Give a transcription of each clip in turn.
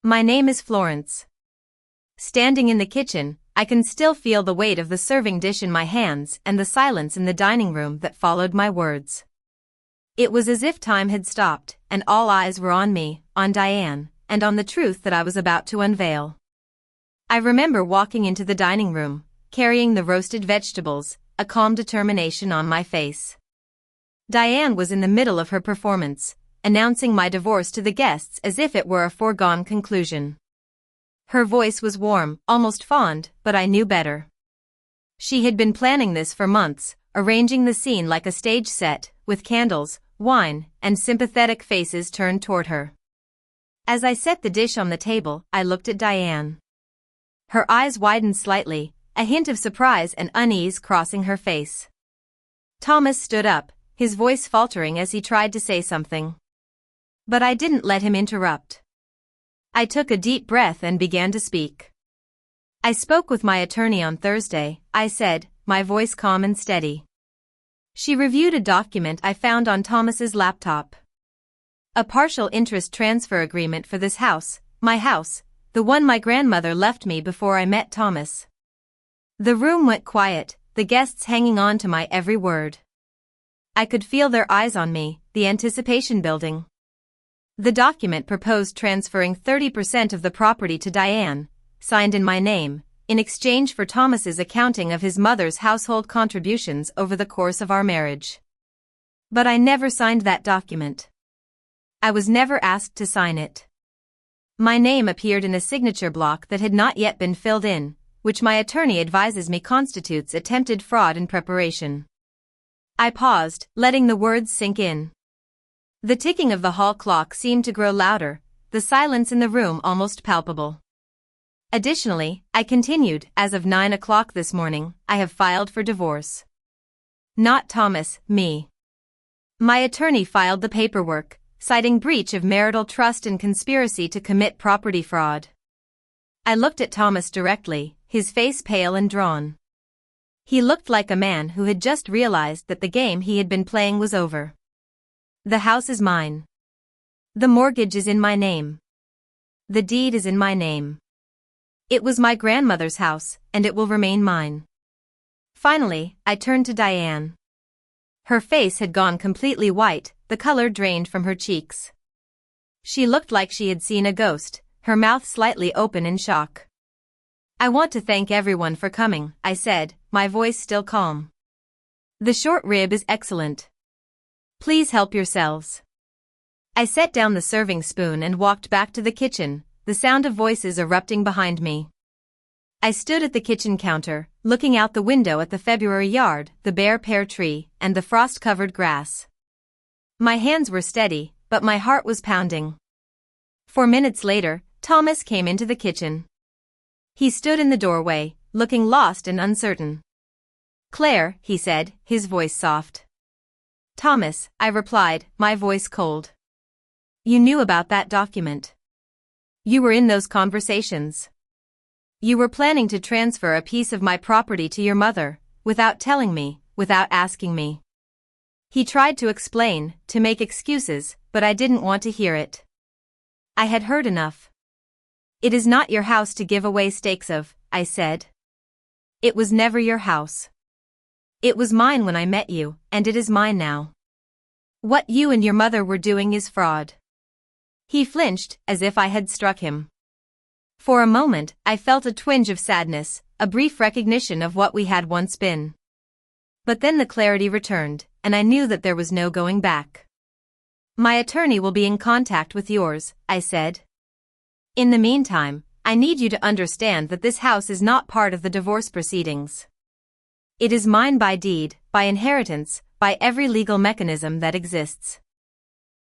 My name is Florence. Standing in the kitchen, I can still feel the weight of the serving dish in my hands and the silence in the dining room that followed my words. It was as if time had stopped, and all eyes were on me, on Diane, and on the truth that I was about to unveil. I remember walking into the dining room, carrying the roasted vegetables, a calm determination on my face. Diane was in the middle of her performance, announcing my divorce to the guests as if it were a foregone conclusion. Her voice was warm, almost fond, but I knew better. She had been planning this for months, arranging the scene like a stage set, with candles, wine, and sympathetic faces turned toward her. As I set the dish on the table, I looked at Diane. Her eyes widened slightly, a hint of surprise and unease crossing her face. Thomas stood up, his voice faltering as he tried to say something. But I didn't let him interrupt. I took a deep breath and began to speak. I spoke with my attorney on Thursday, I said, my voice calm and steady. She reviewed a document I found on Thomas's laptop. A partial interest transfer agreement for this house, my house, the one my grandmother left me before I met Thomas. The room went quiet, the guests hanging on to my every word. I could feel their eyes on me, the anticipation building. The document proposed transferring 30% of the property to Diane, signed in my name, in exchange for Thomas's accounting of his mother's household contributions over the course of our marriage. But I never signed that document. I was never asked to sign it. My name appeared in a signature block that had not yet been filled in, which my attorney advises me constitutes attempted fraud in preparation. I paused, letting the words sink in. The ticking of the hall clock seemed to grow louder, the silence in the room almost palpable. Additionally, I continued, as of 9 o'clock this morning, I have filed for divorce. Not Thomas, me. My attorney filed the paperwork, citing breach of marital trust and conspiracy to commit property fraud. I looked at Thomas directly, his face pale and drawn. He looked like a man who had just realized that the game he had been playing was over. The house is mine. The mortgage is in my name. The deed is in my name. It was my grandmother's house, and it will remain mine. Finally, I turned to Diane. Her face had gone completely white, the color drained from her cheeks. She looked like she had seen a ghost, her mouth slightly open in shock. I want to thank everyone for coming, I said, my voice still calm. The short rib is excellent. Please help yourselves. I set down the serving spoon and walked back to the kitchen, the sound of voices erupting behind me. I stood at the kitchen counter, looking out the window at the February yard, the bare pear tree, and the frost-covered grass. My hands were steady, but my heart was pounding. 4 minutes later, Thomas came into the kitchen. He stood in the doorway, looking lost and uncertain. Claire, he said, his voice soft. Thomas, I replied, my voice cold. You knew about that document. You were in those conversations. You were planning to transfer a piece of my property to your mother, without telling me, without asking me. He tried to explain, to make excuses, but I didn't want to hear it. I had heard enough. It is not your house to give away stakes of, I said. It was never your house. It was mine when I met you, and it is mine now. What you and your mother were doing is fraud. He flinched, as if I had struck him. For a moment, I felt a twinge of sadness, a brief recognition of what we had once been. But then the clarity returned, and I knew that there was no going back. My attorney will be in contact with yours, I said. In the meantime, I need you to understand that this house is not part of the divorce proceedings. It is mine by deed, by inheritance, by every legal mechanism that exists.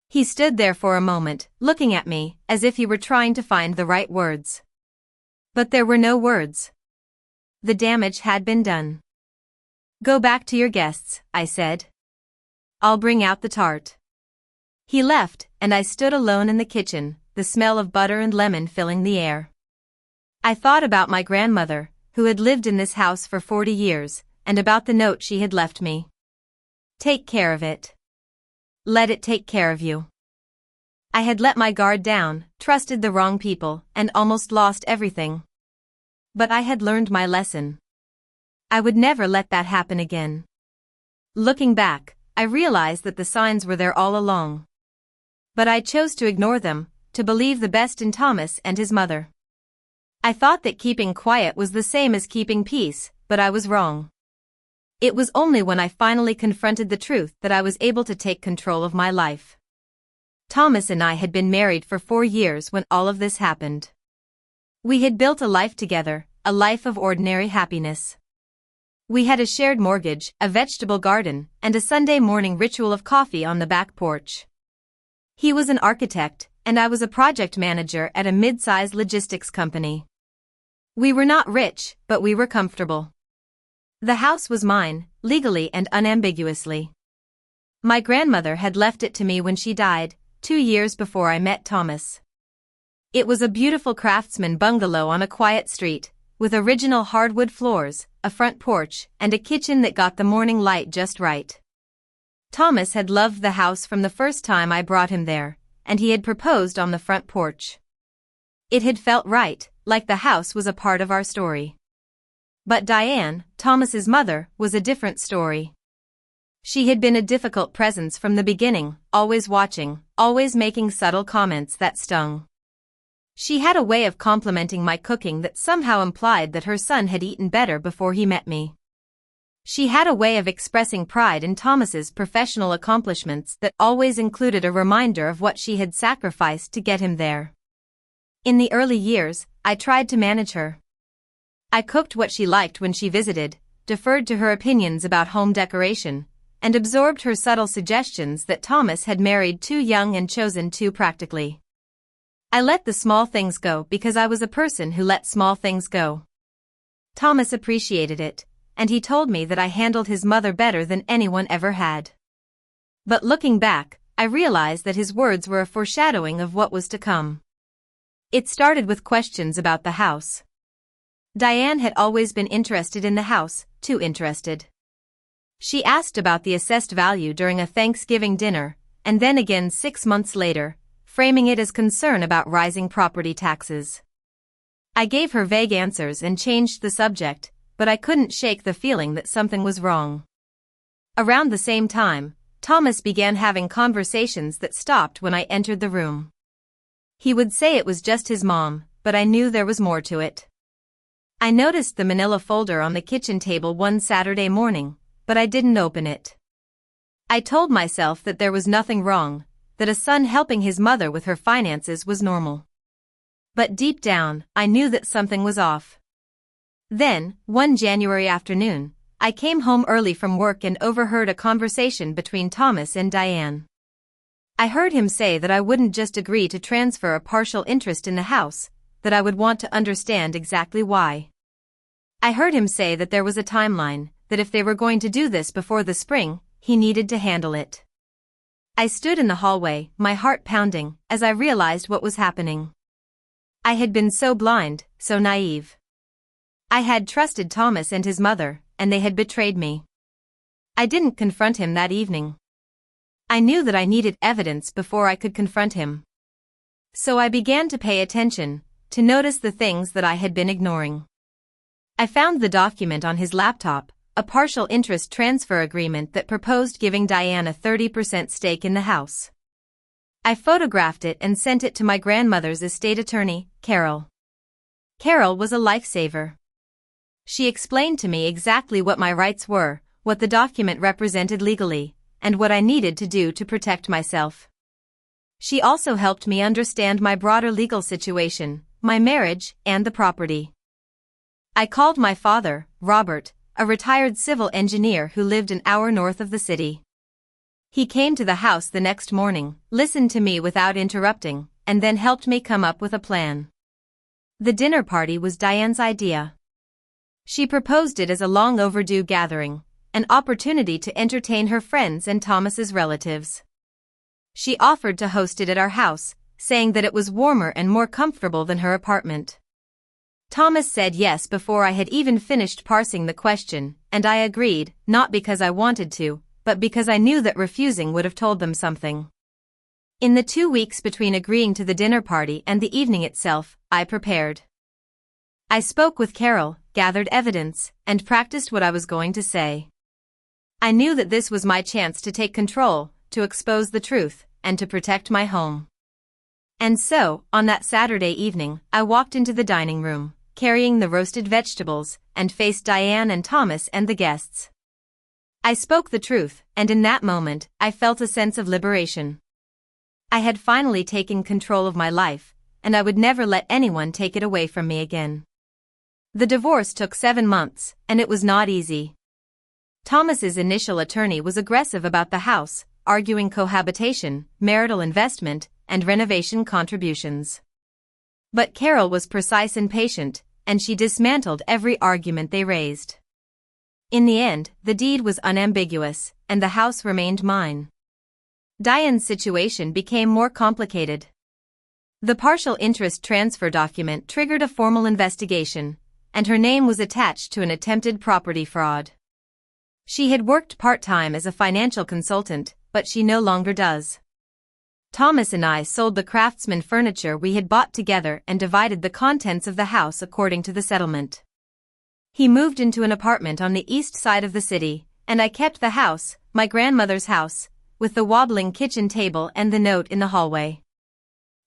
He stood there for a moment, looking at me, as if he were trying to find the right words. But there were no words. The damage had been done. Go back to your guests, I said. I'll bring out the tart. He left, and I stood alone in the kitchen, the smell of butter and lemon filling the air. I thought about my grandmother, who had lived in this house for 40 years, and about the note she had left me. Take care of it. Let it take care of you. I had let my guard down, trusted the wrong people, and almost lost everything. But I had learned my lesson. I would never let that happen again. Looking back, I realized that the signs were there all along. But I chose to ignore them, to believe the best in Thomas and his mother. I thought that keeping quiet was the same as keeping peace, but I was wrong. It was only when I finally confronted the truth that I was able to take control of my life. Thomas and I had been married for 4 years when all of this happened. We had built a life together, a life of ordinary happiness. We had a shared mortgage, a vegetable garden, and a Sunday morning ritual of coffee on the back porch. He was an architect, and I was a project manager at a mid-sized logistics company. We were not rich, but we were comfortable. The house was mine, legally and unambiguously. My grandmother had left it to me when she died, 2 years before I met Thomas. It was a beautiful craftsman bungalow on a quiet street, with original hardwood floors, a front porch, and a kitchen that got the morning light just right. Thomas had loved the house from the first time I brought him there, and he had proposed on the front porch. It had felt right, like the house was a part of our story. But Diane, Thomas's mother, was a different story. She had been a difficult presence from the beginning, always watching, always making subtle comments that stung. She had a way of complimenting my cooking that somehow implied that her son had eaten better before he met me. She had a way of expressing pride in Thomas's professional accomplishments that always included a reminder of what she had sacrificed to get him there. In the early years, I tried to manage her. I cooked what she liked when she visited, deferred to her opinions about home decoration, and absorbed her subtle suggestions that Thomas had married too young and chosen too practically. I let the small things go because I was a person who let small things go. Thomas appreciated it, and he told me that I handled his mother better than anyone ever had. But looking back, I realized that his words were a foreshadowing of what was to come. It started with questions about the house. Diane had always been interested in the house, too interested. She asked about the assessed value during a Thanksgiving dinner, and then again 6 months later, framing it as concern about rising property taxes. I gave her vague answers and changed the subject, but I couldn't shake the feeling that something was wrong. Around the same time, Thomas began having conversations that stopped when I entered the room. He would say it was just his mom, but I knew there was more to it. I noticed the manila folder on the kitchen table one Saturday morning, but I didn't open it. I told myself that there was nothing wrong, that a son helping his mother with her finances was normal. But deep down, I knew that something was off. Then, one January afternoon, I came home early from work and overheard a conversation between Thomas and Diane. I heard him say that I wouldn't just agree to transfer a partial interest in the house, that I would want to understand exactly why. I heard him say that there was a timeline, that if they were going to do this before the spring, he needed to handle it. I stood in the hallway, my heart pounding, as I realized what was happening. I had been so blind, so naive. I had trusted Thomas and his mother, and they had betrayed me. I didn't confront him that evening. I knew that I needed evidence before I could confront him. So I began to pay attention, to notice the things that I had been ignoring. I found the document on his laptop, a partial interest transfer agreement that proposed giving Diane a 30% stake in the house. I photographed it and sent it to my grandmother's estate attorney, Carol. Carol was a lifesaver. She explained to me exactly what my rights were, what the document represented legally, and what I needed to do to protect myself. She also helped me understand my broader legal situation, my marriage, and the property. I called my father, Robert, a retired civil engineer who lived an hour north of the city. He came to the house the next morning, listened to me without interrupting, and then helped me come up with a plan. The dinner party was Diane's idea. She proposed it as a long overdue gathering, an opportunity to entertain her friends and Thomas's relatives. She offered to host it at our house, saying that it was warmer and more comfortable than her apartment. Thomas said yes before I had even finished parsing the question, and I agreed, not because I wanted to, but because I knew that refusing would have told them something. In the 2 weeks between agreeing to the dinner party and the evening itself, I prepared. I spoke with Carol, gathered evidence, and practiced what I was going to say. I knew that this was my chance to take control, to expose the truth, and to protect my home. And so, on that Saturday evening, I walked into the dining room, carrying the roasted vegetables, and faced Diane and Thomas and the guests. I spoke the truth, and in that moment, I felt a sense of liberation. I had finally taken control of my life, and I would never let anyone take it away from me again. The divorce took 7 months, and it was not easy. Thomas's initial attorney was aggressive about the house, arguing cohabitation, marital investment, and renovation contributions. But Carol was precise and patient, and she dismantled every argument they raised. In the end, the deed was unambiguous, and the house remained mine. Diane's situation became more complicated. The partial interest transfer document triggered a formal investigation, and her name was attached to an attempted property fraud. She had worked part-time as a financial consultant, but she no longer does. Thomas and I sold the Craftsman furniture we had bought together and divided the contents of the house according to the settlement. He moved into an apartment on the east side of the city, and I kept the house, my grandmother's house, with the wobbling kitchen table and the note in the hallway.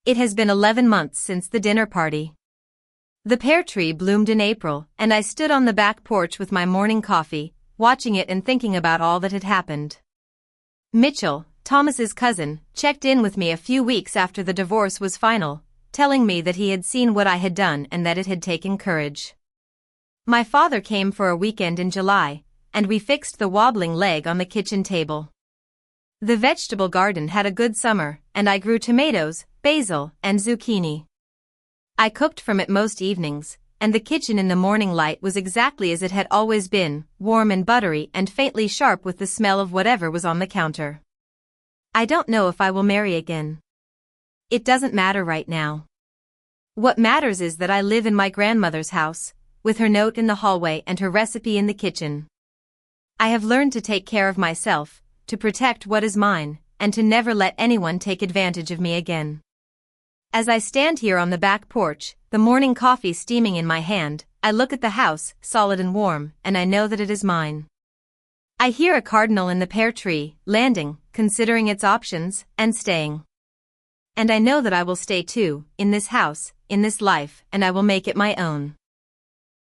It has been 11 months since the dinner party. The pear tree bloomed in April, and I stood on the back porch with my morning coffee, watching it and thinking about all that had happened. Mitchell, Thomas's cousin, checked in with me a few weeks after the divorce was final, telling me that he had seen what I had done and that it had taken courage. My father came for a weekend in July, and we fixed the wobbling leg on the kitchen table. The vegetable garden had a good summer, and I grew tomatoes, basil, and zucchini. I cooked from it most evenings, and the kitchen in the morning light was exactly as it had always been, warm and buttery and faintly sharp with the smell of whatever was on the counter. I don't know if I will marry again. It doesn't matter right now. What matters is that I live in my grandmother's house, with her note in the hallway and her recipe in the kitchen. I have learned to take care of myself, to protect what is mine, and to never let anyone take advantage of me again. As I stand here on the back porch, the morning coffee steaming in my hand, I look at the house, solid and warm, and I know that it is mine. I hear a cardinal in the pear tree, landing, considering its options, and staying. And I know that I will stay too, in this house, in this life, and I will make it my own.